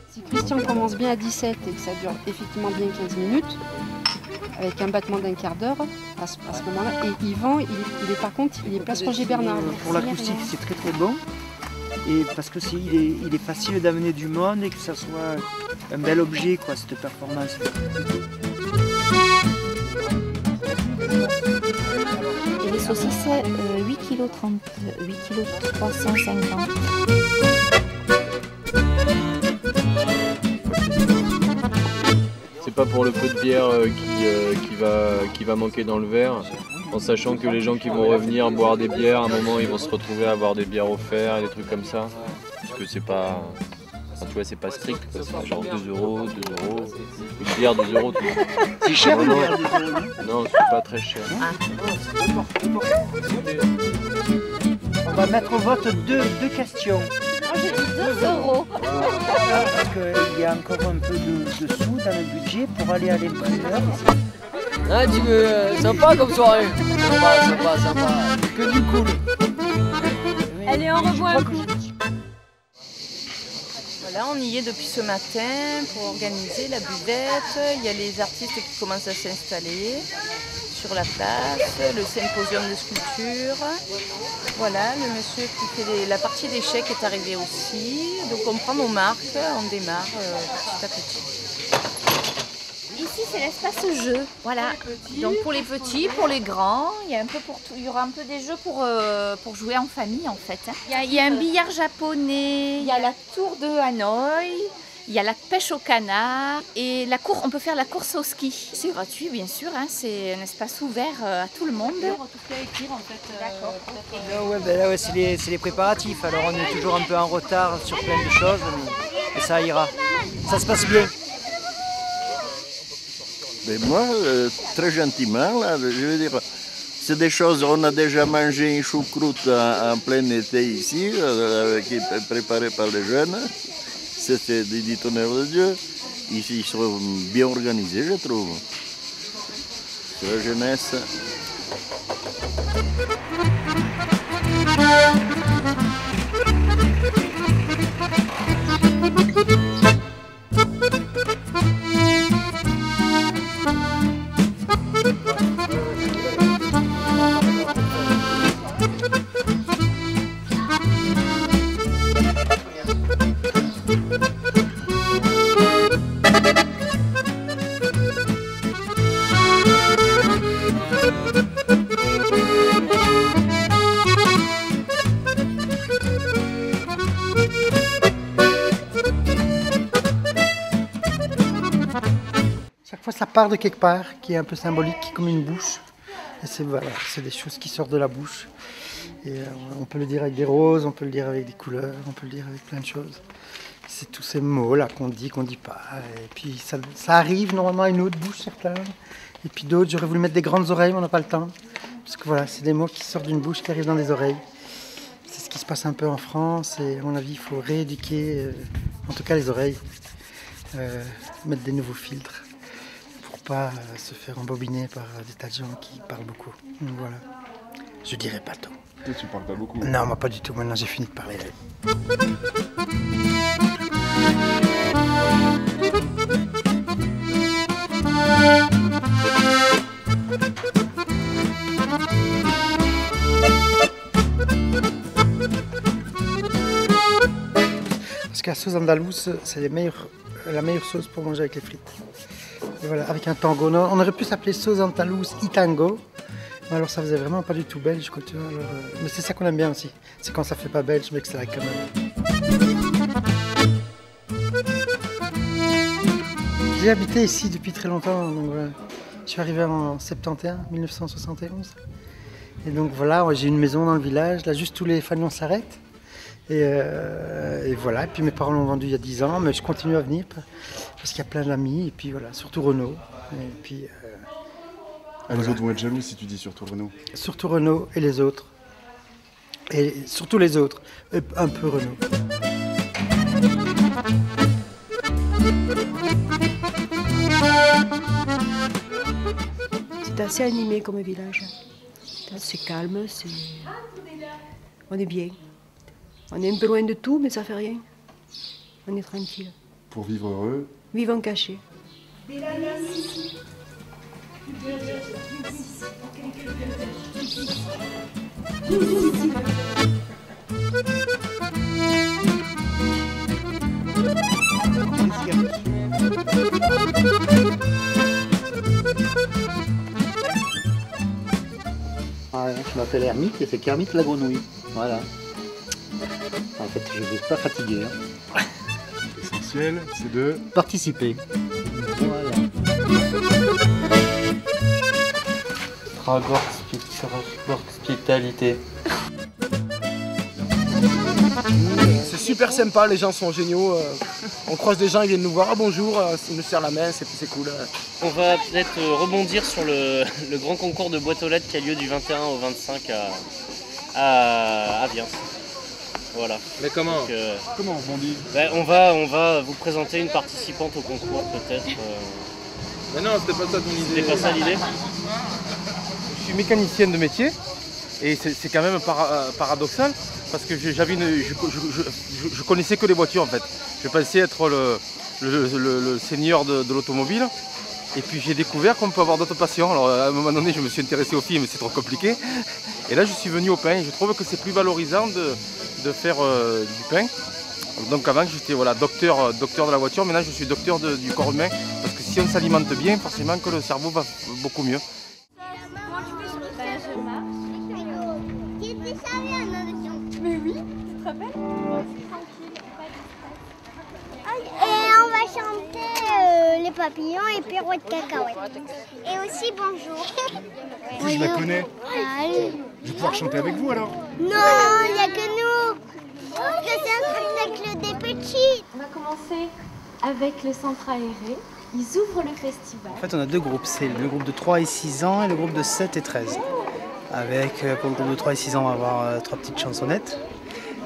Si Christian commence bien à 17 et que ça dure effectivement bien 15 minutes, avec un battement d'un quart d'heure, à ce moment-là, et Yvan, il est par contre, il est place Roger Bernard. Pour l'acoustique, c'est très très bon. Et parce que il est facile d'amener du monde et que ça soit un bel objet, quoi, cette performance. Et les saucisses, 8 kg 30, 8 kg 350. C'est pas pour le peu de bière qui va manquer dans le verre, en sachant que les gens qui vont revenir boire des bières, à un moment ils vont se retrouver à avoir des bières offertes et des trucs comme ça. Parce que c'est pas. Enfin, tu vois, c'est pas strict, c'est genre 2 €, 2 €. Une bière 2 €. C'est cher une bière 2 €, non, c'est pas très cher. On va mettre au vote deux questions. Moi j'ai dit 2 €. Parce qu'il y a encore un peu de sous dans le budget pour aller à l'imprimeur. Ah, tu veux, sympa comme soirée. Sympa. Que du cool. Allez, on revoit un coup. Voilà, on y est depuis ce matin pour organiser la buvette. Il y a les artistes qui commencent à s'installer sur la place, le symposium de sculpture. Voilà, le monsieur qui fait la partie d'échecs est arrivé aussi. Donc on prend nos marques, on démarre petit à petit. Ici c'est l'espace jeu, voilà. Donc pour les petits, pour les grands, il y a un peu pour tout. Il y aura un peu des jeux pour jouer en famille en fait. Il y a un billard japonais, il y a la tour de Hanoï, il y a la pêche au canard et on peut faire la course au ski. C'est gratuit bien sûr, hein, c'est un espace ouvert à tout le monde. D'accord. Ouais, c'est les préparatifs, alors on est toujours un peu en retard sur plein de choses, mais ça ira. Ça se passe bien. Mais moi, très gentiment, là, je veux dire, c'est des choses, on a déjà mangé une choucroute en plein été ici, qui est préparée par les jeunes. C'était du tonnerre de Dieu. Ici, ils sont bien organisés, je trouve. C'est la jeunesse. Chaque fois, ça part de quelque part, qui est un peu symbolique, comme une bouche. Et c'est des choses qui sortent de la bouche. Et on peut le dire avec des roses, on peut le dire avec des couleurs, on peut le dire avec plein de choses. C'est tous ces mots-là qu'on dit pas. Et puis ça arrive normalement à une autre bouche, certains. Et puis d'autres, j'aurais voulu mettre des grandes oreilles, mais on n'a pas le temps. Parce que voilà, c'est des mots qui sortent d'une bouche, qui arrivent dans des oreilles. C'est ce qui se passe un peu en France. Et à mon avis, il faut rééduquer, en tout cas les oreilles. Mettre des nouveaux filtres. Pour pas se faire embobiner par des tas de gens qui parlent beaucoup. Donc voilà. Je dirais pas tout. Toi, tu parles pas beaucoup. Non, moi pas du tout. Maintenant, j'ai fini de parler. Parce que la sauce andalouse, c'est la meilleure sauce pour manger avec les frites. Et voilà, avec un tango. On aurait pu s'appeler sauce andalouse itango, Alors ça faisait vraiment pas du tout belge, quoi, tu vois. Alors, mais c'est ça qu'on aime bien aussi. C'est quand ça fait pas belge, mais que c'est là quand même. J'ai habité ici depuis très longtemps. Donc, je suis arrivé en 1971. Et donc voilà, j'ai une maison dans le village. Là, juste tous les fanions s'arrêtent. Et voilà. Et puis mes parents l'ont vendu il y a 10 ans, mais je continue à venir parce qu'il y a plein d'amis. Et puis voilà, surtout Renault. Et puis. Les autres vont être jaloux si tu dis surtout Renault. Surtout Renault et les autres. Et surtout les autres. Et un peu Renault. C'est assez animé comme village. C'est calme, on est bien. On est un peu loin de tout, mais ça fait rien. On est tranquille. Pour vivre heureux. Vivons cachés. Je m'appelle Hermite et c'est Kermit la grenouille. Voilà. En fait, je ne suis pas fatigué. L'essentiel, c'est de participer. Voilà. Hospitalité. C'est super sympa, les gens sont géniaux. On croise des gens, ils viennent nous voir. Ah, bonjour, ils nous serrent la main, c'est cool. On va peut-être rebondir sur le grand concours de boîtes aux lettres qui a lieu du 21 au 25 à Viens. Voilà. Mais comment Comment on rebondit on va vous présenter une participante au concours peut-être. Mais non, c'était pas ça ton idée. C'était pas ça l'idée. Je suis mécanicienne de métier et c'est quand même paradoxal parce que je connaissais que les voitures en fait. Je pensais être le seigneur de l'automobile et puis j'ai découvert qu'on peut avoir d'autres passions. Alors à un moment donné je me suis intéressé aux filles mais c'est trop compliqué et là je suis venu au pain et je trouve que c'est plus valorisant de faire du pain. Donc avant j'étais docteur de la voiture, maintenant je suis docteur du corps humain parce que si on s'alimente bien forcément que le cerveau va beaucoup mieux. Mais oui, tu te rappelles? Et on va chanter les papillons et pirouettes cacahuètes. Et aussi bonjour. Je la connais. Allez. Je vais pouvoir chanter avec vous alors. Non, il n'y a que nous. Parce que c'est un spectacle des petits. On va commencer avec le centre aéré. Ils ouvrent le festival. En fait, on a deux groupes. C'est le groupe de 3 et 6 ans et le groupe de 7 et 13. Avec, pour le groupe de 3 et 6 ans, on va avoir 3 petites chansonnettes.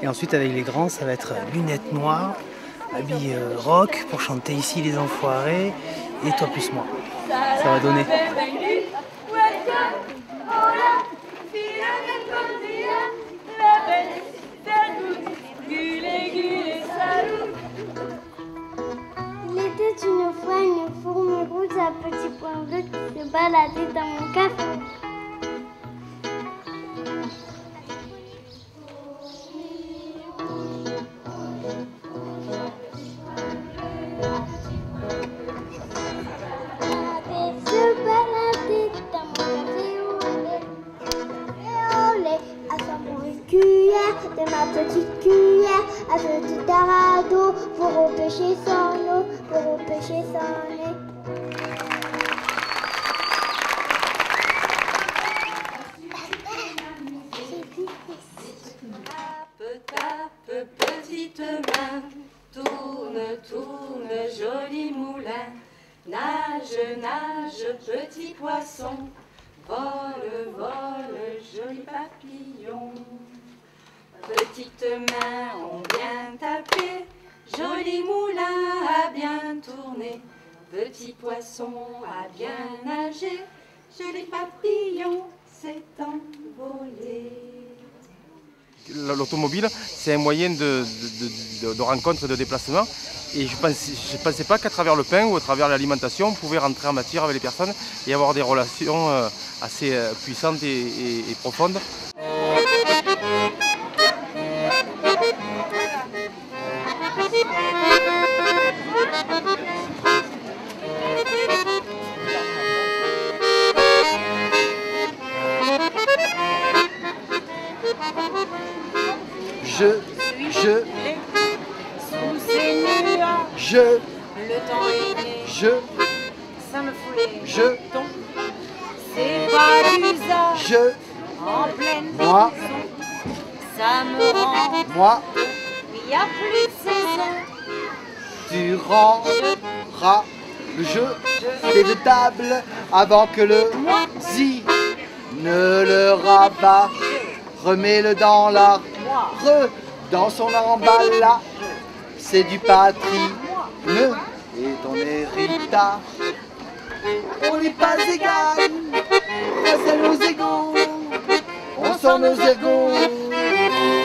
Et ensuite, avec les grands, ça va être lunettes noires, habits rock pour chanter ici les enfoirés et toi plus moi. Ça va donner. Il était une fois une fourmi rouge à petit point bleu qui se baladait dans mon café. De ma petite cuillère, à ce petit arado pour repêcher son eau, pour repêcher son nez. Tape, petite main, tourne, tourne, joli moulin, nage, nage, petit poisson, vole, vole, joli papillon. Petite main, on vient taper, joli moulin a bien tourné, petit poisson a bien nagé, joli papillon s'est envolé. L'automobile, c'est un moyen de rencontre et de déplacement. Et je ne pensais pas qu'à travers le pain ou à travers l'alimentation, on pouvait rentrer en matière avec les personnes et avoir des relations assez puissantes et profondes. Je. Sous ces nuages. Je. Le temps est né. Je. Ça me fout les Je. jetons. C'est pas l'usage. Je. En pleine Moi. saison. Ça me rend. Moi. Il n'y a plus de saison. Tu rendras le jeu des deux tables avant que le zi ne le rabat. Remets-le dans la dans son emballage. C'est du patrimoine et ton héritage. On n'est pas égal face à nos égaux. On sent nos ergots,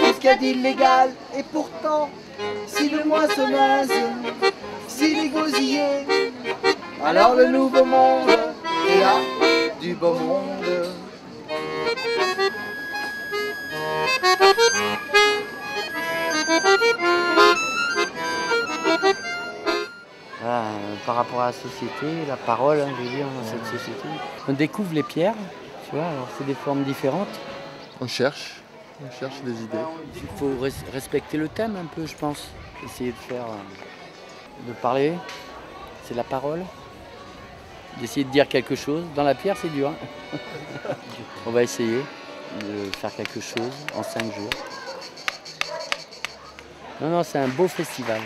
tout ce qu'il y a d'illégal. Et pourtant, si le moissonneuse, si les gosiers, alors le nouveau monde est là, du beau monde. Par rapport à la société, la parole, hein, je veux dire, dans cette société. On découvre les pierres, tu vois, alors c'est des formes différentes. On cherche des idées. Il faut respecter le thème un peu, je pense. Essayer de faire, de parler, c'est la parole. D'essayer de dire quelque chose. Dans la pierre, c'est dur. Hein. On va essayer de faire quelque chose en 5 jours. Non, c'est un beau festival.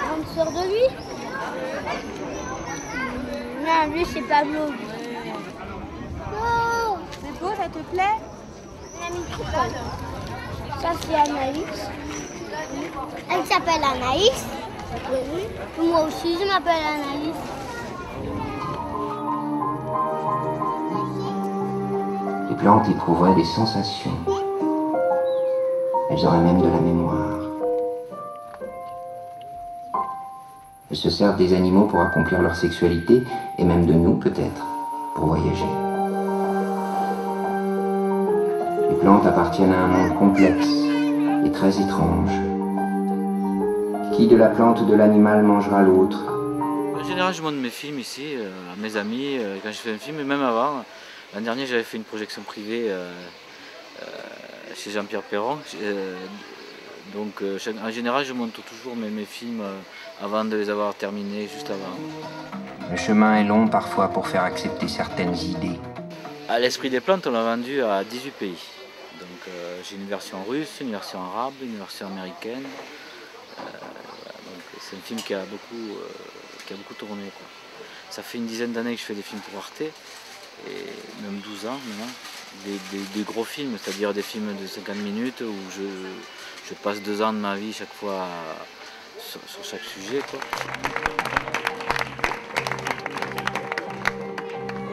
On sort de lui? Non, lui c'est Pablo. Oh, c'est beau, ça te plaît? Ça c'est Anaïs. Elle s'appelle Anaïs. Moi aussi je m'appelle Anaïs. Les plantes éprouveraient des sensations. Elles auraient même de la mémoire. Elles se servent des animaux pour accomplir leur sexualité, et même de nous peut-être, pour voyager. Les plantes appartiennent à un monde complexe et très étrange. Qui de la plante ou de l'animal mangera l'autre? En général, je montre mes films ici, à mes amis, quand je fais un film, et même avant. L'an dernier, j'avais fait une projection privée chez Jean-Pierre Perron. Donc en général, je montre toujours mes films avant de les avoir terminés, juste avant. Le chemin est long parfois pour faire accepter certaines idées. À l'Esprit des plantes, on l'a vendu à 18 pays. Donc j'ai une version russe, une version arabe, une version américaine. C'est un film qui a beaucoup tourné, quoi. Ça fait une dizaine d'années que je fais des films pour Arte, et même 12 ans maintenant. Des gros films, c'est-à-dire des films de 50 minutes où je passe 2 ans de ma vie chaque fois sur chaque sujet, quoi.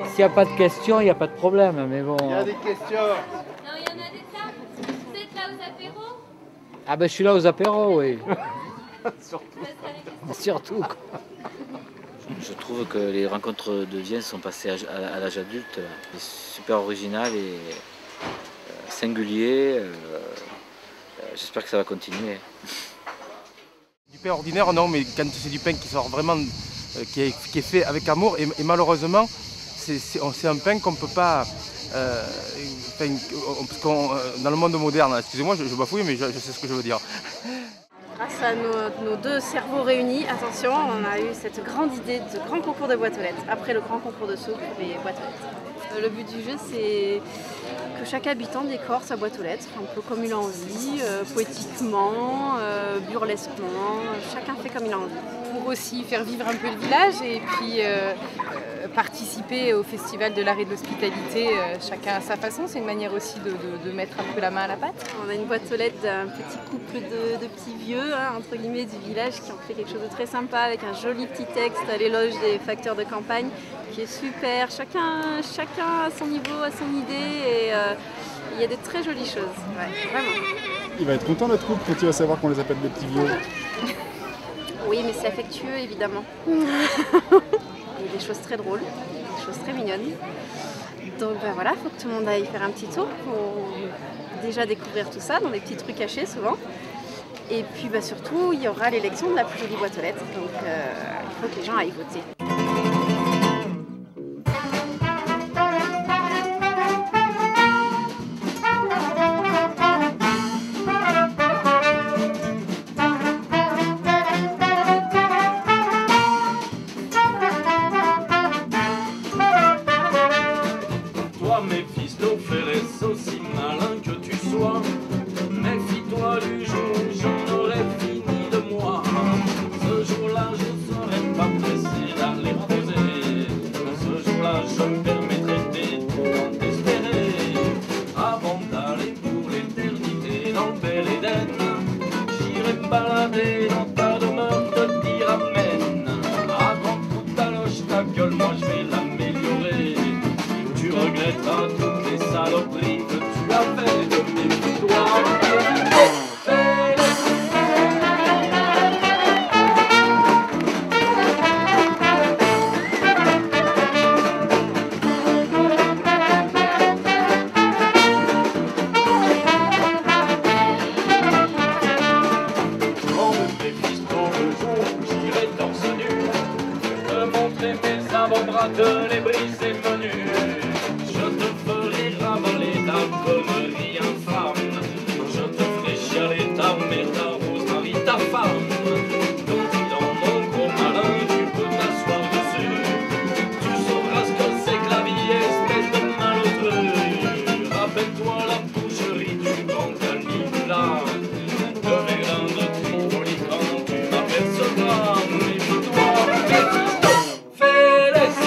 S'il n'y a pas de questions, il n'y a pas de problème, mais bon. Il y a des questions. Non, il y en a des tas. Vous êtes là aux apéros? Ah ben je suis là aux apéros, oui. Surtout. Quoi. Je trouve que les rencontres de Vienne sont passées à l'âge adulte. C'est super original et singulier. J'espère que ça va continuer. Du pain ordinaire, non, mais quand c'est du pain qui sort vraiment, qui est fait avec amour, et malheureusement, c'est un pain qu'on ne peut pas... dans le monde moderne, excusez-moi, je bafouille, mais je sais ce que je veux dire. Grâce à nos deux cerveaux réunis, attention, on a eu cette grande idée de grand concours de boîtes aux lettres, après le grand concours de soupe des boîtes aux lettres. Le but du jeu, c'est que chaque habitant décore sa boîte aux lettres, un peu comme il a envie, poétiquement, burlesquement, chacun fait comme il a envie. Pour aussi faire vivre un peu le village et puis participer au festival de l'art et de l'hospitalité, chacun à sa façon. C'est une manière aussi de mettre un peu la main à la pâte. On a une boîte aux lettres d'un petit couple de petits vieux, hein, entre guillemets, du village qui ont fait quelque chose de très sympa avec un joli petit texte à l'éloge des facteurs de campagne qui est super. Chacun à son niveau, à son idée et il y a des très jolies choses, ouais, vraiment. Il va être content notre couple quand il va savoir qu'on les appelle des petits vieux. Oui, mais c'est affectueux évidemment. des choses très drôles, des choses très mignonnes. Donc ben voilà, il faut que tout le monde aille faire un petit tour pour déjà découvrir tout ça, dans des petits trucs cachés souvent. Et puis bah, surtout, il y aura l'élection de la plus jolie boîte aux lettres, donc il faut que les gens aillent voter. Toi, Méphisto, Phérès, aussi malin que tu sois, méfie-toi du jour où j'en aurai fini de moi. Ce jour-là, je ne serai pas pressé d'aller reposer. Ce jour-là, je me permettrai d'être désespéré. Avant d'aller pour l'éternité dans le bel Éden, j'irai me balader dans ta demeure, te dire amen. Avant toute ta loge, ta gueule, moi je vais l'améliorer. Tu regretteras toutes les saloperies que tu as fait de mes victoires. De les briser menus, je te ferai ravaler ta connerie infâme, je te ferai chialer ta mère, ta rose, Marie, ta femme. Donc dans mon gros malin, tu peux t'asseoir dessus, tu sauras ce que c'est que la vie, espèce de malheureux. Rappelle-toi la boucherie du grand Caligula, de Verdun de Tripoli quand tu m'apercevras. Méfie-toi, Méphisto, Phérès.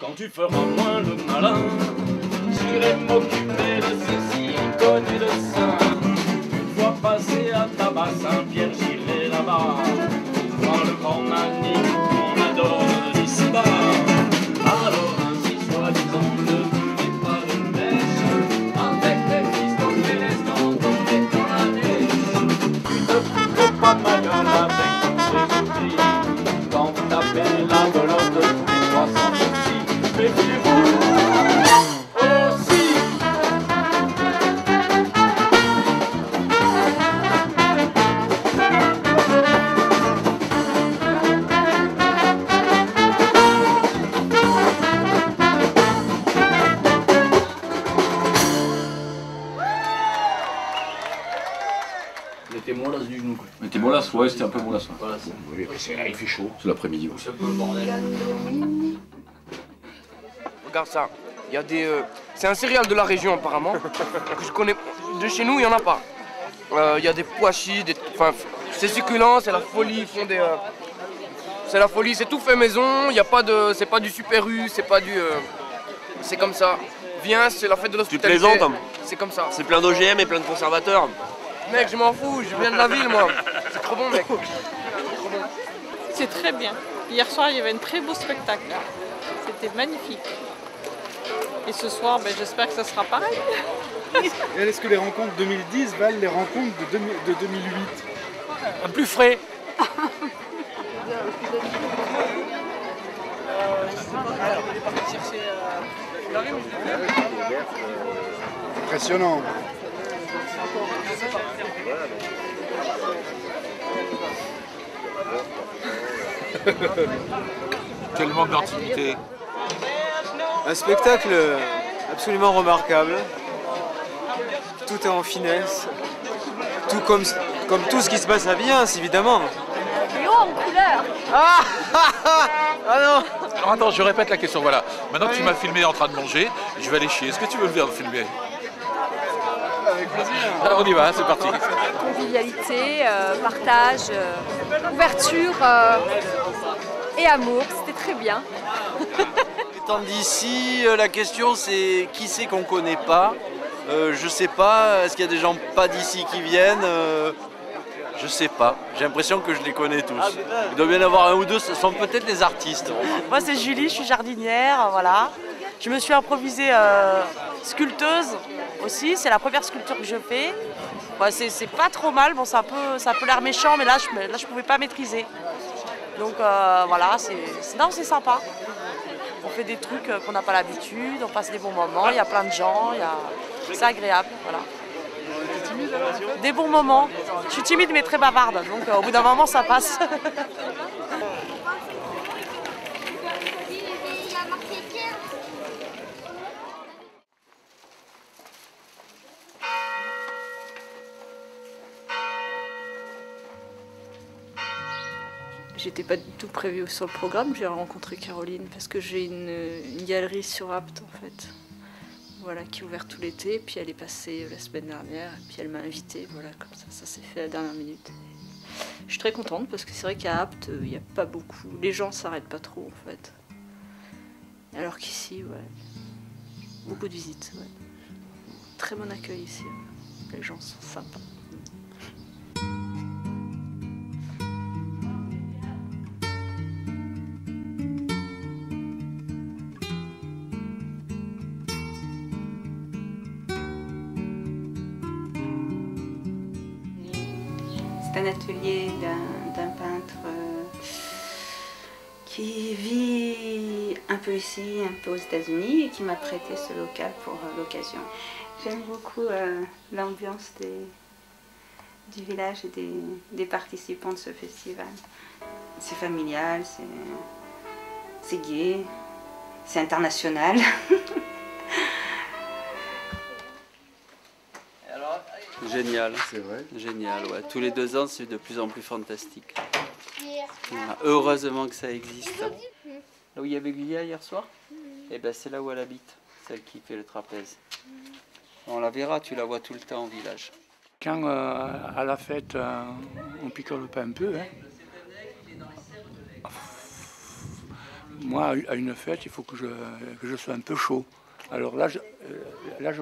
Quand tu feras moins le malin, j'irai m'occuper de ces icônes de saints. Une fois passé à Tabac Saint-Pierre, j'irai là-bas voir le grand Manique qu'on adore d'ici-bas. Alors ainsi soi-disant devenu par une mèche, avec les fistons et les stands tombés dans la neige. Tu ne foutrais pas ma gueule avec tous ces outils quand vous tapez la belote de tous les 300 petits. Méfiez-vous aussi. On était mollasse du genou. On était mollasse, ouais, c'était un peu mollasse. Voilà, oui, il fait chaud. C'est l'après-midi. C'est un peu le bordel. Regarde ça. Il y a des. C'est un céréale de la région apparemment, que je connais. De chez nous, il n'y en a pas. Il y a des pois chiches, enfin, c'est succulent, c'est la folie, ils font des... c'est la folie, c'est tout fait maison, y a pas de, c'est pas du Super U, c'est pas du... c'est comme ça. Viens, c'est la fête de l'hospitalité. Tu plaisantes? C'est comme ça. C'est plein d'OGM et plein de conservateurs. Mec, je m'en fous, je viens de la ville moi. C'est trop bon mec. C'est très bien. Hier soir, il y avait un très beau spectacle. C'était magnifique. Et ce soir, ben, j'espère que ça sera pareil. Et est-ce que les rencontres 2010 valent les rencontres de 2008? Un plus frais. Impressionnant. Quel manque d'intimité. Un spectacle absolument remarquable. Tout est en finesse. Tout comme tout ce qui se passe à Viens, évidemment. Et haut en couleur. Ah non. Alors attends, je répète la question, voilà. Maintenant que tu m'as filmé en train de manger, je vais aller chier. Est-ce que tu veux venir me filmer? Avec plaisir. Alors on y va, c'est parti. Convivialité, partage, ouverture et amour, c'était très bien. Étant d'ici, la question c'est qui c'est qu'on connaît pas. Je sais pas, est-ce qu'il y a des gens pas d'ici qui viennent je sais pas, j'ai l'impression que je les connais tous. Il doit bien y en avoir un ou deux, ce sont peut-être les artistes. Moi c'est Julie, je suis jardinière, voilà. Je me suis improvisée sculpteuse aussi, c'est la première sculpture que je fais. Ouais, c'est pas trop mal, bon ça peut l'air méchant, mais là je pouvais pas maîtriser. Donc voilà, c'est sympa. On fait des trucs qu'on n'a pas l'habitude, on passe des bons moments, il y a plein de gens, c'est agréable, voilà. Des bons moments. Je suis timide mais très bavarde, donc au bout d'un moment ça passe. J'étais pas du tout prévue sur le programme, j'ai rencontré Caroline parce que j'ai une galerie sur Apt en fait. Voilà, qui est ouverte tout l'été, puis elle est passée la semaine dernière, et puis elle m'a invitée, voilà, comme ça s'est fait à la dernière minute. Je suis très contente parce que c'est vrai qu'à Apt, il n'y a pas beaucoup, les gens s'arrêtent pas trop en fait. Alors qu'ici, ouais, beaucoup de visites, ouais. Très bon accueil ici, les gens sont sympas. C'est un atelier d'un peintre qui vit un peu ici, un peu aux États-Unis et qui m'a prêté ce local pour l'occasion. J'aime beaucoup l'ambiance du village et des participants de ce festival. C'est familial, c'est gai, c'est international. Génial. C'est vrai. Génial, ouais. Tous les 2 ans, c'est de plus en plus fantastique. Voilà. Heureusement que ça existe. Là où il y avait Guilla hier soir, et ben c'est là où elle habite, celle qui fait le trapèze. On la verra, tu la vois tout le temps au village. Quand à la fête, on picole pas un peu, hein. Moi, à une fête, il faut que je sois un peu chaud. Alors là, je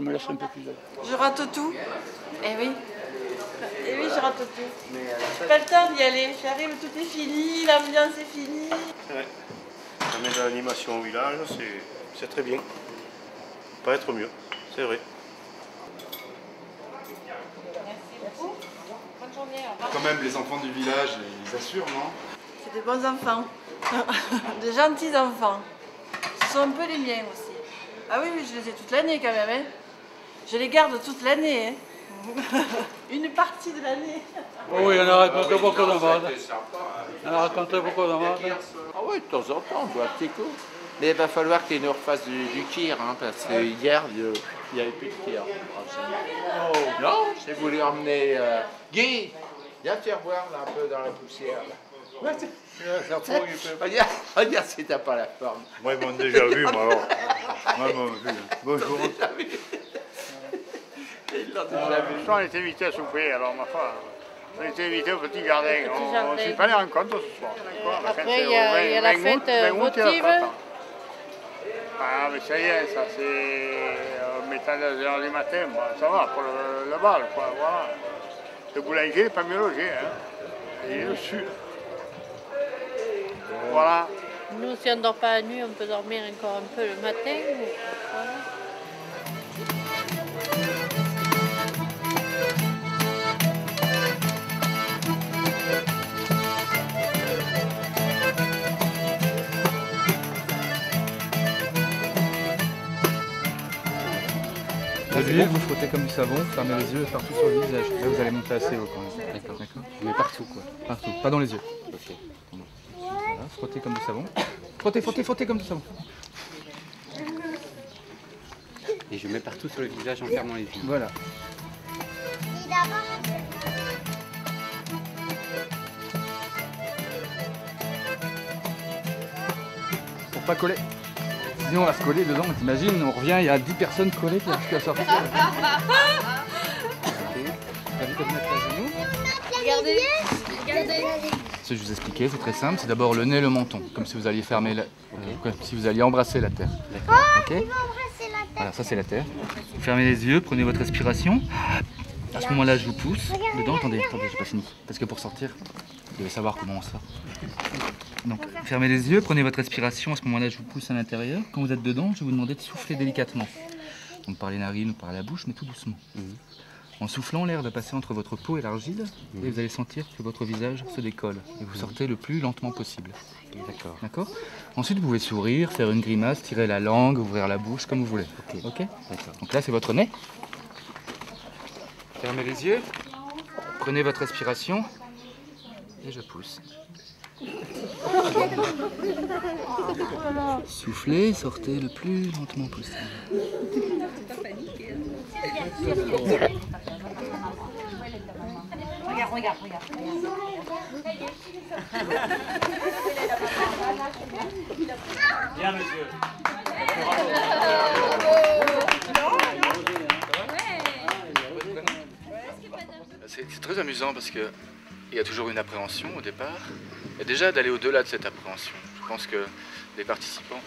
me laisse un peu plus. Je rate tout. Eh oui. Eh oui, je rate tout. J'ai pas le temps d'y aller. J'arrive, tout est fini, l'ambiance est finie. Ouais. On met de l'animation au village, c'est très bien. Pas être mieux, c'est vrai. Merci beaucoup. Bonne journée. Quand même, les enfants du village, ils assurent, non? C'est des bons enfants. De gentils enfants. Ce sont un peu les miens aussi. Ah oui, je les ai toute l'année quand même. Hein. Je les garde toute l'année. Hein. Une partie de l'année. Oh oui, on a raconté beaucoup de mode. On a raconté beaucoup de mode. Ah oui, de temps en temps, on boit un petit coup. Mais il va falloir que tu nous refasses du tir, hein, parce que hier, il n'y avait plus de tir. Oh, non, j'ai voulu emmener Guy. Viens te faire voir là, un peu dans la poussière. Là. Regarde si t'as pas la forme. Moi, ils m'ont déjà vu, moi alors. Bonjour. On était invité à souper, alors ma foi. On était invité au petit jardin. On s'y fait les rencontres ce soir. Après, il y a la fête votive. Ah, mais ça y est, ça c'est. On met à 2h du matin, bon, ça va pour le bal, quoi. Voilà. Le boulanger n'est pas mieux logé, hein. Il est dessus. Voilà. Nous, si on ne dort pas la nuit, on peut dormir encore un peu le matin. Voilà. L'huile, vous frottez comme du savon, fermez les yeux et partout sur le visage. Là, vous allez monter assez haut quand même. D'accord. Mais partout quoi. Partout, pas dans les yeux. Ok. Voilà, frottez comme du savon. Frottez comme du savon. Et je mets partout sur le visage en fermant les yeux. Voilà. Pour pas coller. Sinon on va se coller dedans, t'imagines, on revient, il y a 10 personnes collées qui n'arrivent plus à sortir. T'as vu comme mettre à genoux? Regardez. Ce que je vous expliquais, c'est très simple, c'est d'abord le nez et le menton, comme si vous alliez fermer comme si vous alliez embrasser la terre. Ok. Voilà, ça c'est la terre. Vous fermez les yeux, prenez votre respiration. À ce moment-là, je vous pousse dedans. Attendez, j'ai pas fini. Parce que pour sortir, vous devez savoir comment on sort. Donc, fermez les yeux, prenez votre respiration. À ce moment-là, je vous pousse à l'intérieur. Quand vous êtes dedans, je vais vous demander de souffler délicatement. Donc par les narines ou par la bouche, mais tout doucement. En soufflant, l'air va passer entre votre peau et l'argile et vous allez sentir que votre visage se décolle. Et vous sortez le plus lentement possible. D'accord. D'accord. Ensuite, vous pouvez sourire, faire une grimace, tirer la langue, ouvrir la bouche, comme vous voulez. Ok. D'accord. Donc là, c'est votre nez. Fermez les yeux. Prenez votre respiration. Et je pousse. Soufflez, sortez le plus lentement possible. Regarde. Bien, monsieur. C'est très amusant parce qu'il y a toujours une appréhension au départ. Et déjà d'aller au-delà de cette appréhension. Je pense que les participants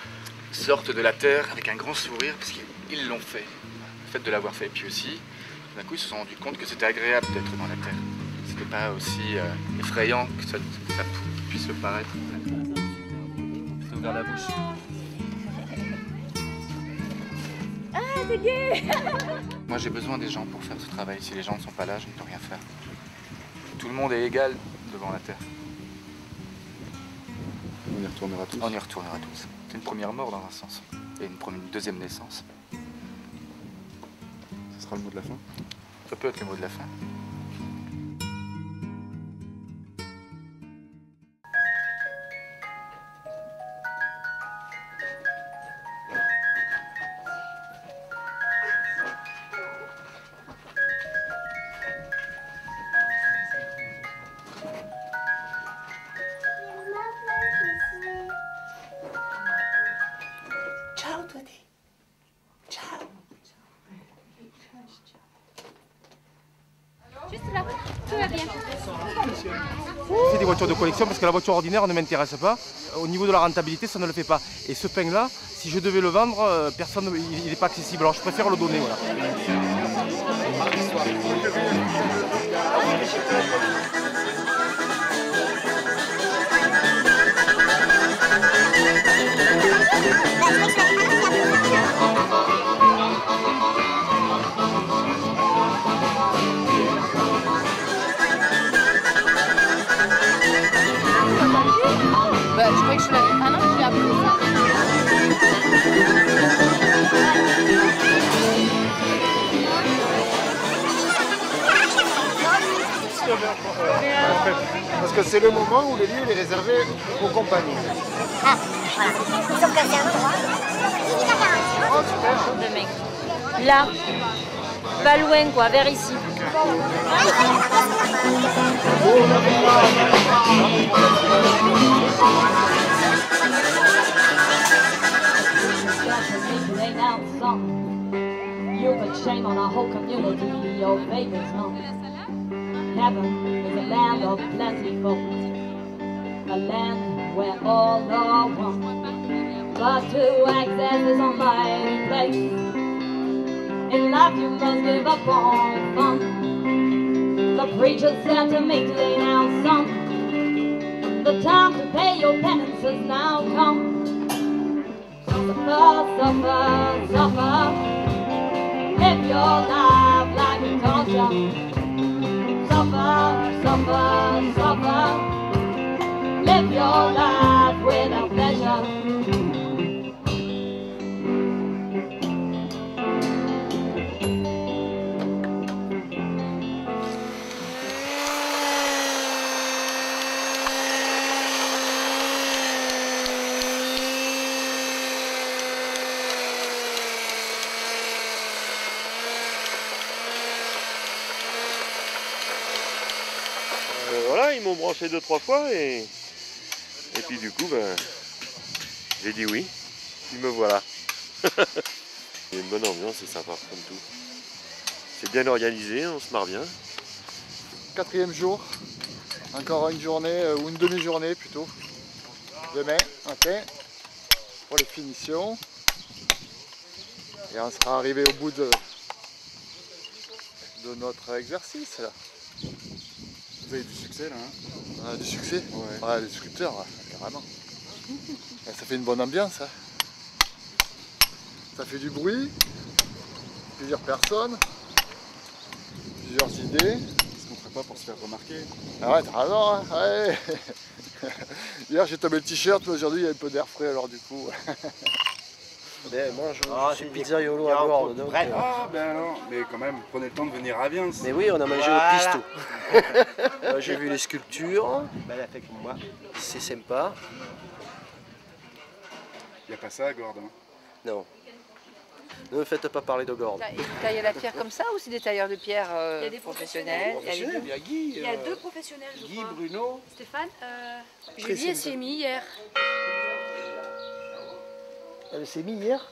sortent de la terre avec un grand sourire parce qu'ils l'ont fait. Le fait de l'avoir fait. Et puis aussi, d'un coup, ils se sont rendus compte que c'était agréable d'être dans la terre. C'était pas aussi effrayant que ça puisse le paraître. C'est ouvert la bouche. Ah, c'est gay. Moi, j'ai besoin des gens pour faire ce travail. Si les gens ne sont pas là, je ne peux rien faire. Tout le monde est égal devant la terre. On y retournera tous. On y retournera tous. C'est une première mort dans un sens. Et une deuxième naissance. Ce sera le mot de la fin? Ça peut être le mot de la fin. Ciao, Tati. Ciao. Juste là, tout va bien. C'est des voitures de collection parce que la voiture ordinaire ne m'intéresse pas. Au niveau de la rentabilité, ça ne le fait pas. Et ce pain-là, si je devais le vendre, personne, il n'est pas accessible. Alors je préfère le donner. Voilà. Bah, je croyais que je l'avais. Ah non, je l'ai appris Parce que c'est le moment où le lieu est réservé aux compagnies. Ah, voilà. Sauf que c'est un endroit. De mec. Là. Pas loin, quoi, vers ici. shame on our whole community. Your faith is none. Heaven is a land of plenty folk, a land where all are one. But to access this almighty place, in life you must give up on fun. The preacher said to me today, now son, the time to pay your penance has now come. Suffer, suffer, suffer, live your life like a culture. Suffer, suffer, suffer, live your life without pleasure. Voilà, ils m'ont branché 2-3 fois et puis du coup, ben, j'ai dit oui. Puis me voilà. Il y a une bonne ambiance, c'est sympa comme tout. C'est bien organisé, on se marre bien. 4e jour, encore une journée ou une demi-journée plutôt. Demain matin pour les finitions. Et on sera arrivé au bout de notre exercice là. Vous avez du succès là, hein? On a du succès? Ouais. Les sculpteurs, carrément. Et ça fait une bonne ambiance. Hein. Ça fait du bruit, plusieurs personnes, plusieurs idées. Est-ce qu'on ferait pas pour se faire remarquer? Ah ouais, t'as raison, hein. Ouais. Hier j'ai tombé le t-shirt, mais aujourd'hui il y a un peu d'air frais alors du coup. Mais moi je suis pizzaiolo à Gordes. Donc, Ah ben non, mais quand même, prenez le temps de venir à Viens. Mais oui, on a mangé au pisto. J'ai vu les sculptures, c'est sympa. Il n'y a pas ça à Gordes, hein? Non. Ne me faites pas parler de Gordes. Ils taillent la pierre comme ça ou c'est des tailleurs de pierre professionnels? Il y a Guy. Il y a 2 professionnels, je crois. Guy, Bruno. Stéphane, Julie, elle s'est mise hier. Elle s'est mise hier?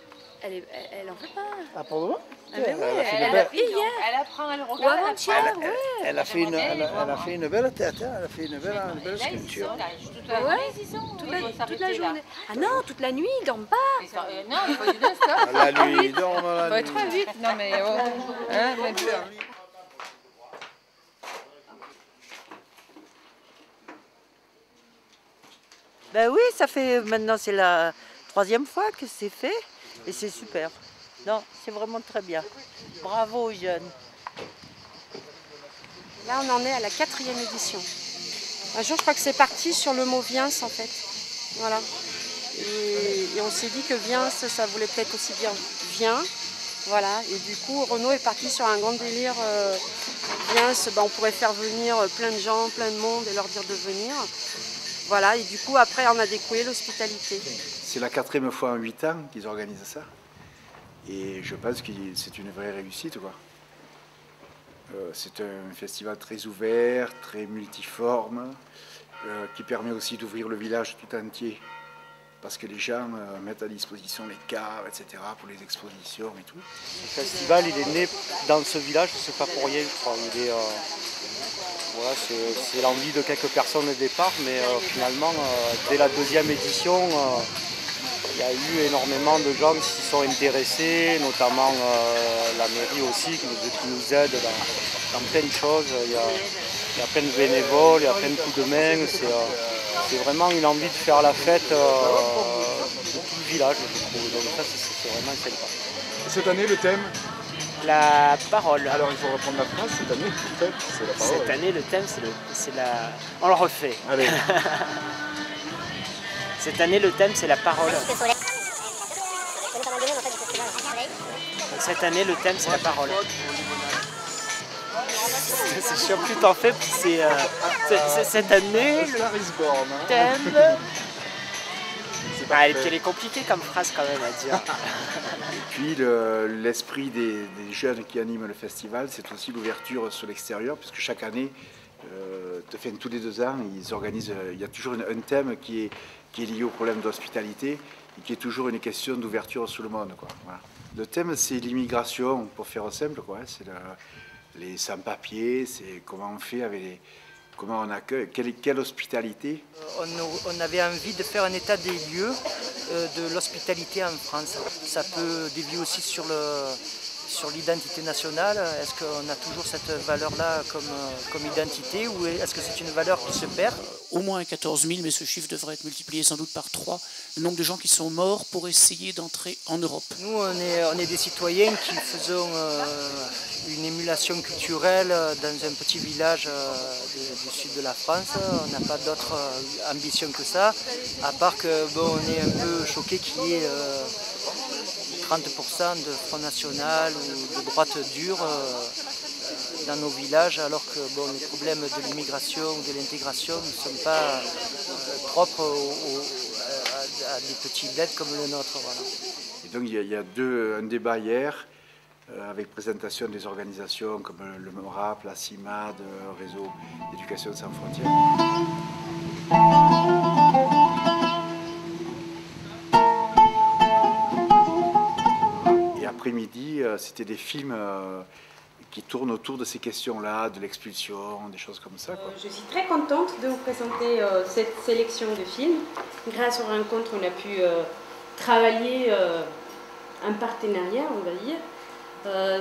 Elle en fait pas. Ah, pour demain? Elle a pris hier. Elle apprend, elle regarde. Ou avant-hier, Elle a fait une belle tête, hein. Elle a fait une belle sculpture. Toute la journée. Ah non, toute la nuit, ils dorment pas. Non, il faut du non-stop. La nuit, ils dorment la nuit. Faut être vite. Non mais hein, Ben oui, ça fait maintenant c'est la 3e fois que c'est fait et c'est super. Non, c'est vraiment très bien. Bravo aux jeunes. Là, on en est à la 4e édition. Un jour, je crois que c'est parti sur le mot Viens, en fait. Voilà. Et on s'est dit que Viens, ça voulait peut-être aussi bien Viens. Voilà. Et du coup, Renaud est parti sur un grand délire. Viens, on pourrait faire venir plein de gens, plein de monde et leur dire de venir. Voilà. Et du coup, après, on a découvert l'hospitalité. C'est la 4e fois en 8 ans qu'ils organisent ça. Et je pense que c'est une vraie réussite, quoi. C'est un festival très ouvert, très multiforme, qui permet aussi d'ouvrir le village tout entier. Parce que les gens mettent à disposition les cars, etc. pour les expositions et tout. Le festival, il est né dans ce village, c'est pas pour rien, je crois. Voilà, c'est l'envie de quelques personnes au départ, mais finalement, dès la 2e édition, il y a eu énormément de gens qui s'y sont intéressés, notamment la mairie aussi qui nous aide dans plein de choses. Il y a plein de bénévoles, il y a plein de coups de main. C'est vraiment une envie de faire la fête de tout le village, je trouve. Donc ça, c'est vraiment sympa. Cette année, le thème? La parole. Alors il faut reprendre la phrase, cette année, le thème, c'est la parole. Cette année, le thème, c'est la... On le refait. Allez. Cette année, le thème, c'est la parole. Donc, cette année, le thème, c'est la parole. C'est chiant, plus t'en fais, c'est cette année, le thème... Et puis elle est compliquée comme phrase quand même à dire. Et puis l'esprit des jeunes qui animent le festival, c'est aussi l'ouverture sur l'extérieur, puisque chaque année, tous les 2 ans, ils organisent, il y a toujours un thème qui qui est liée au problème d'hospitalité et qui est toujours une question d'ouverture sur le monde, quoi. Voilà. Le thème, c'est l'immigration, pour faire simple, quoi. C'est les sans-papiers, c'est comment on fait avec les... Comment on accueille, quelle hospitalité? On avait envie de faire un état des lieux de l'hospitalité en France. Ça peut dévier aussi sur l'identité nationale. Est-ce qu'on a toujours cette valeur-là comme identité ou est-ce que c'est une valeur qui se perd? Au moins 14 000, mais ce chiffre devrait être multiplié sans doute par 3, le nombre de gens qui sont morts pour essayer d'entrer en Europe. Nous, on est des citoyens qui faisons une émulation culturelle dans un petit village du sud de la France. On n'a pas d'autre ambition que ça, à part que bon, on est un peu choqué qu'il y ait 30% de Front National ou de droite dure dans nos villages, alors que bon, les problèmes de l'immigration ou de l'intégration ne sont pas propres à des petits bleds comme le nôtre. Voilà. Et donc il y a un débat hier avec présentation des organisations comme le MORAP, la CIMAD, le réseau d'éducation sans frontières. Et après-midi, c'était des films qui tournent autour de ces questions-là, de l'expulsion, des choses comme ça, quoi. Je suis très contente de vous présenter cette sélection de films. Grâce aux rencontres, on a pu travailler en partenariat, on va dire,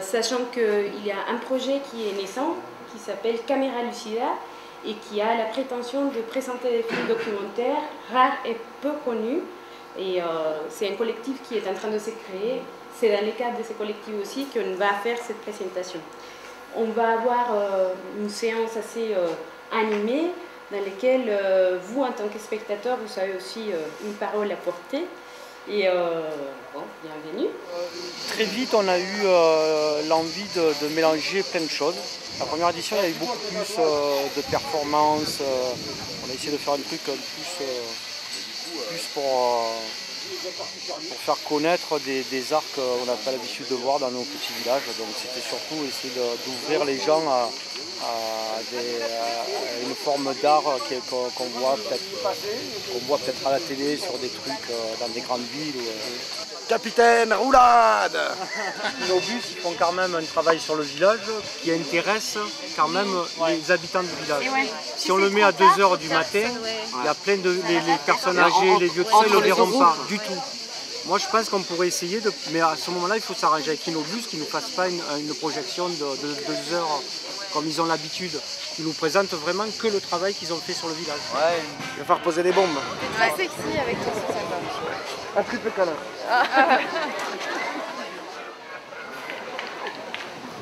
sachant qu'il y a un projet qui est naissant, qui s'appelle Caméra Lucida, et qui a la prétention de présenter des films documentaires rares et peu connus. Et c'est un collectif qui est en train de se créer. C'est dans le cadre de ce collectif aussi qu'on va faire cette présentation. On va avoir une séance assez animée dans laquelle vous, en tant que spectateur, vous avez aussi une parole à porter. Et bon, bienvenue. Très vite, on a eu l'envie de mélanger plein de choses. La première édition, il y a eu beaucoup plus de performances. On a essayé de faire un truc plus pour faire connaître des arts qu'on n'a pas l'habitude de voir dans nos petits villages. Donc c'était surtout essayer d'ouvrir les gens à une forme d'art qu'on voit peut-être à la télé sur des trucs dans des grandes villes. Capitaine Roulade. Nos bus ils font quand même un travail sur le village qui intéresse quand même les habitants du village. Si on le met à 2 h du matin, il y a plein de les personnes âgées, les vieux, tout ça, ils ne le verront pas du tout. Moi je pense qu'on pourrait essayer, mais à ce moment-là il faut s'arranger avec Inobus qui ne nous fasse pas une projection de 2 heures comme ils ont l'habitude. Ils nous présentent vraiment que le travail qu'ils ont fait sur le village. Ouais, il va falloir poser des bombes. Très sexy avec ton soutien. Un triple câlin.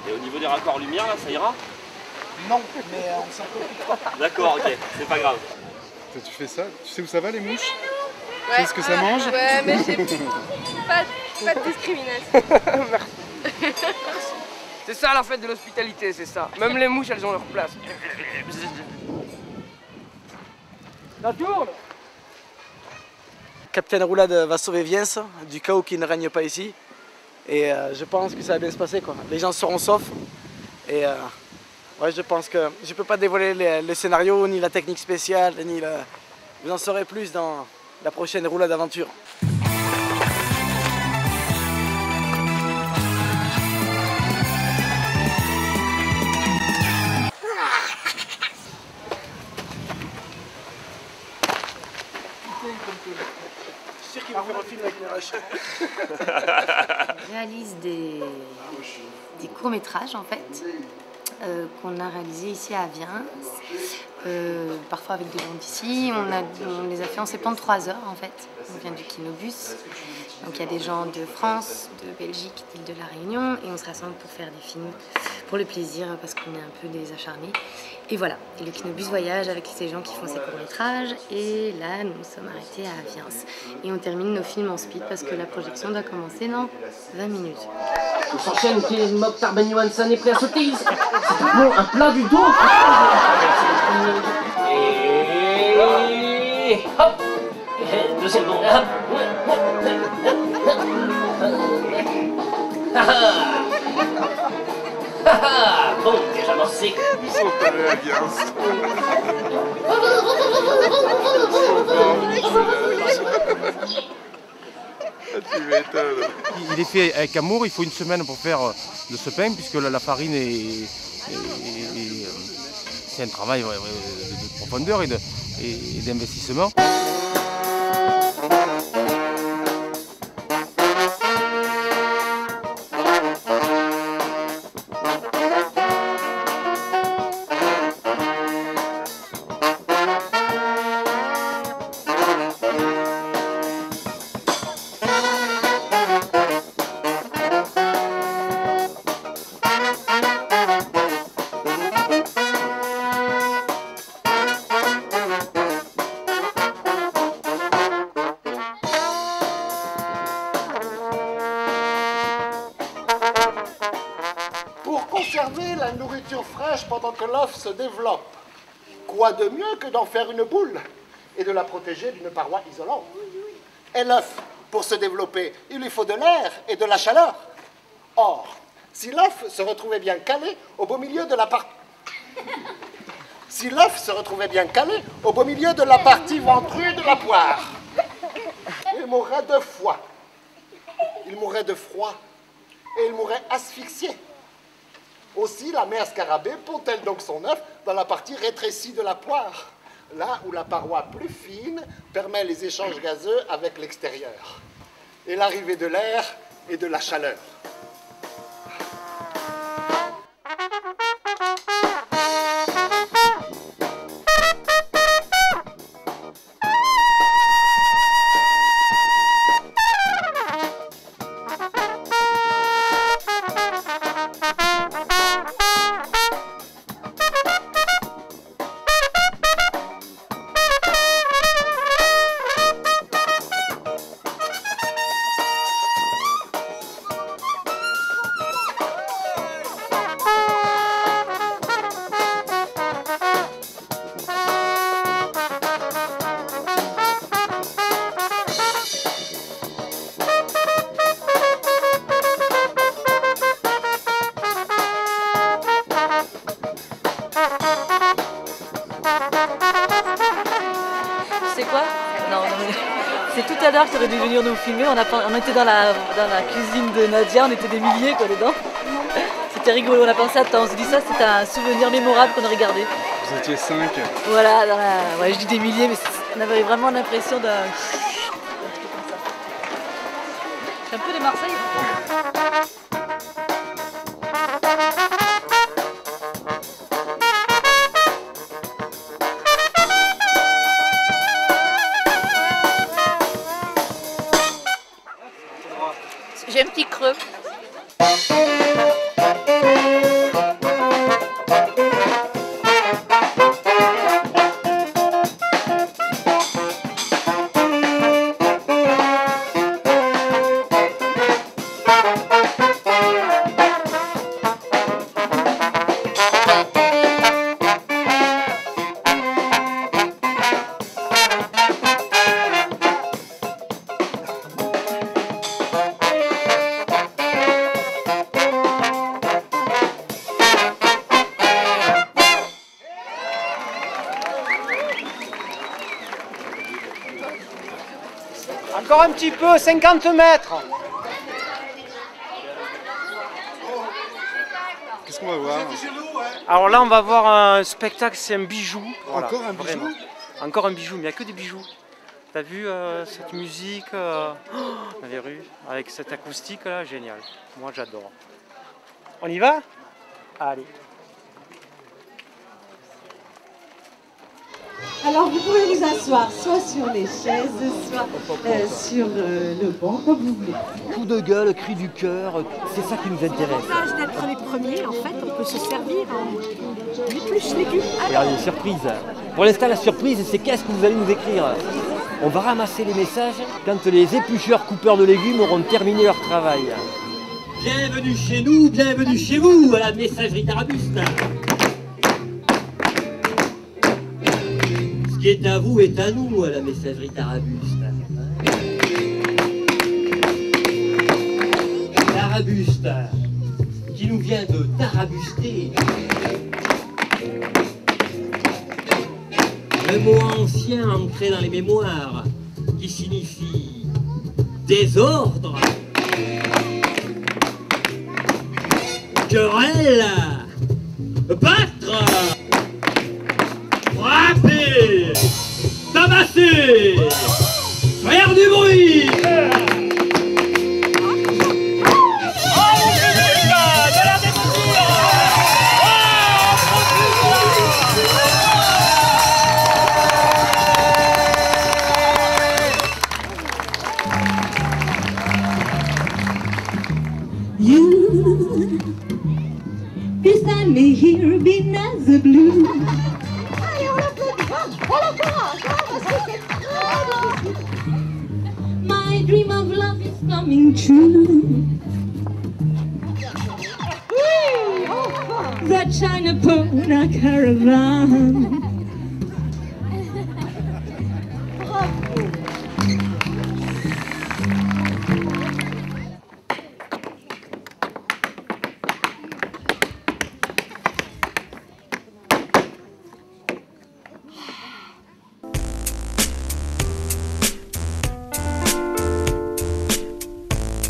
Et au niveau des raccords lumière, là, ça ira? Non, mais on s'en préoccupe. D'accord, ok, c'est pas grave. Tu fais ça? Tu sais où ça va les mouches? Ouais. Tu sais ce que ça mange? Ouais, mais j'ai pas de discrimination. C'est ça la fête de l'hospitalité, c'est ça. Même les mouches, elles ont leur place. Ça tourne! Capitaine Roulade va sauver Viens du chaos qui ne règne pas ici. Et je pense que ça va bien se passer, quoi. Les gens seront saufs. Et ouais, je pense que je ne peux pas dévoiler le scénario, ni la technique spéciale, ni le... Vous en saurez plus dans la prochaine Roulade d'aventure. Je réalise des courts-métrages en fait qu'on a réalisés ici à Viens, parfois avec des gens d'ici. On les a fait en 73 heures en fait. On vient du Kinobus. Donc il y a des gens de France, de Belgique, d'Île de la Réunion et on se rassemble pour faire des films pour le plaisir parce qu'on est un peu des acharnés. Et voilà, et le Kinobus voyage avec ces gens qui font ces courts-métrages et là nous nous sommes arrêtés à Viens. Et on termine nos films en speed parce que la projection doit commencer dans 20 minutes. On s'enchaîne, Mokhtar Ben Johansen est prêt à sauter. C'est un plat du dos. Et hop, deuxième bond. Bon, déjà mort. pensé. Ils sont allés à Biens. Tu m'étonnes. Il est fait avec amour, il faut une semaine pour faire de ce pain, puisque la farine c'est un travail de profondeur et d'investissement. Conserver la nourriture fraîche pendant que l'œuf se développe. Quoi de mieux que d'en faire une boule et de la protéger d'une paroi isolante? Et l'œuf, pour se développer, il lui faut de l'air et de la chaleur. Or, si l'œuf se retrouvait bien calé au beau milieu de la partie... Si l'œuf se retrouvait bien calé au beau milieu de la partie ventrue de la poire, il mourrait de foie, il mourrait de froid et il mourrait asphyxié. Aussi, la mère scarabée pond-elle donc son œuf dans la partie rétrécie de la poire, là où la paroi plus fine permet les échanges gazeux avec l'extérieur, et l'arrivée de l'air et de la chaleur. C'est quoi? Non, c'est tout à l'heure que tu aurais dû venir nous filmer. On était dans la cuisine de Nadia, on était des milliers quoi dedans. C'était rigolo, on a pensé à toi. On s'est dit ça, c'était un souvenir mémorable qu'on a regardé. Vous étiez 5. Voilà, ouais, je dis des milliers, mais on avait vraiment l'impression d'un... C'est un peu de Marseille. J'ai un petit creux. Encore un petit peu, 50 mètres. Qu'est-ce qu'on va voir? Alors là, on va voir un spectacle, c'est un bijou. Voilà, encore un bijou vraiment. Encore un bijou, mais il n'y a que des bijoux. T'as vu cette musique dans les rues, avec cette acoustique là, génial. Moi j'adore. On y va? Allez. Alors vous pouvez vous asseoir soit sur les chaises, soit sur le banc, comme vous voulez. Coup de gueule, cri du cœur, c'est ça qui nous intéresse. L'avantage d'être les premiers, en fait, on peut se servir en plus légumes. Regardez, surprise. Pour l'instant, la surprise, c'est qu'est-ce que vous allez nous écrire? On va ramasser les messages quand les éplucheurs coupeurs de légumes auront terminé leur travail. Bienvenue chez nous, bienvenue chez vous, à la messagerie Tarabuste. Ce qui est à vous est à nous, à la messagerie Tarabuste. Tarabuste, qui nous vient de tarabuster. Un mot ancien ancré dans les mémoires qui signifie désordre, querelle, battre, frapper, tabasser, faire du bruit. You stand me here being as a blue. My dream of love is coming true. That China Pona caravan.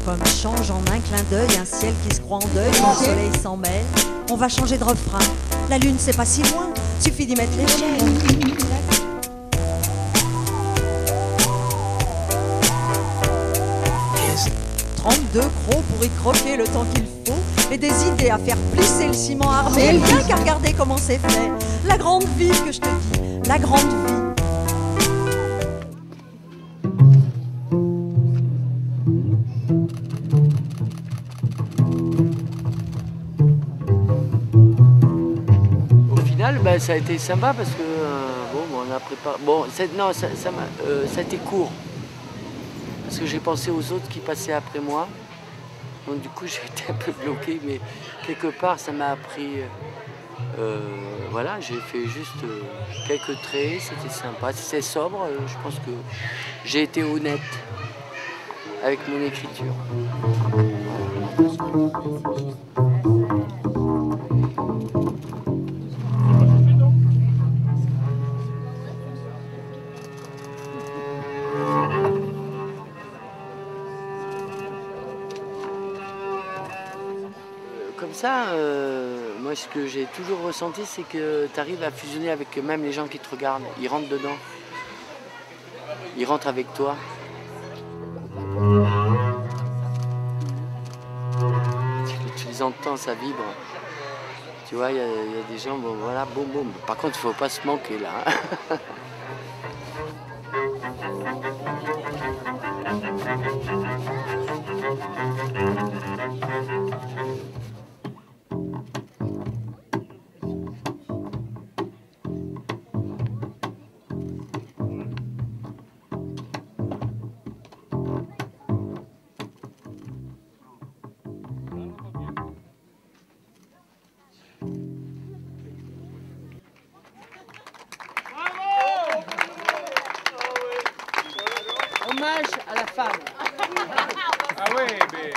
Comme change en un clin d'œil, un ciel qui se croit en deuil, quand le soleil s'en mêle, on va changer de refrain. La lune c'est pas si loin, suffit d'y mettre les chaînes. 32 crocs pour y croquer le temps qu'il faut, et des idées à faire plisser le ciment armé. Rien qu'à regarder comment c'est fait. La grande vie que je te dis, la grande vie. Ben, ça a été sympa parce que bon, on a préparé. Bon, non, ça a été court parce que j'ai pensé aux autres qui passaient après moi. Donc du coup, j'ai été un peu bloqué, mais quelque part, ça m'a appris. Voilà, j'ai fait juste quelques traits, c'était sympa, c'était sobre. Je pense que j'ai été honnête avec mon écriture. Comme ça, moi ce que j'ai toujours ressenti, c'est que tu arrives à fusionner avec même les gens qui te regardent. Ils rentrent dedans. Ils rentrent avec toi. Tu les entends, ça vibre. Tu vois, il y a des gens, bon voilà, boum boum. Par contre, il ne faut pas se manquer là. Hein. Hommage à la femme. Ah ouais, mais...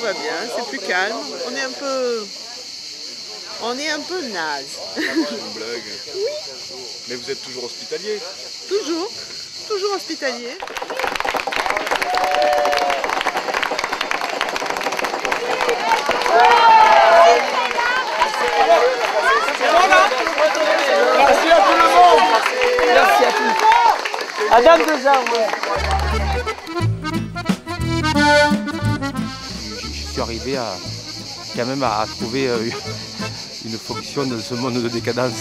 va bien, c'est plus calme. On est un peu naze. C'est une blague. Oui. Mais vous êtes toujours hospitalier? Toujours hospitalier. Merci à tout le monde. Merci à tous. Adam Bezard, ouais. Je suis arrivé quand même à trouver une fonction dans ce monde de décadence.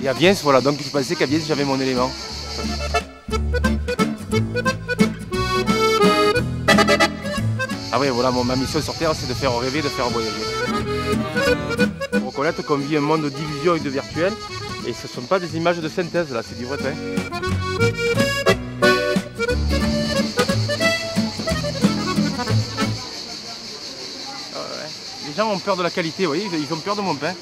Et à Viens, voilà, donc je pensais qu'à Viens j'avais mon élément. Ah oui, voilà, ma mission sur Terre, c'est de faire rêver, de faire voyager. Il faut reconnaître qu'on vit un monde de division et de virtuel, et ce ne sont pas des images de synthèse, là, c'est du vrai train. Les gens ont peur de la qualité, vous voyez, ils ont peur de mon pain.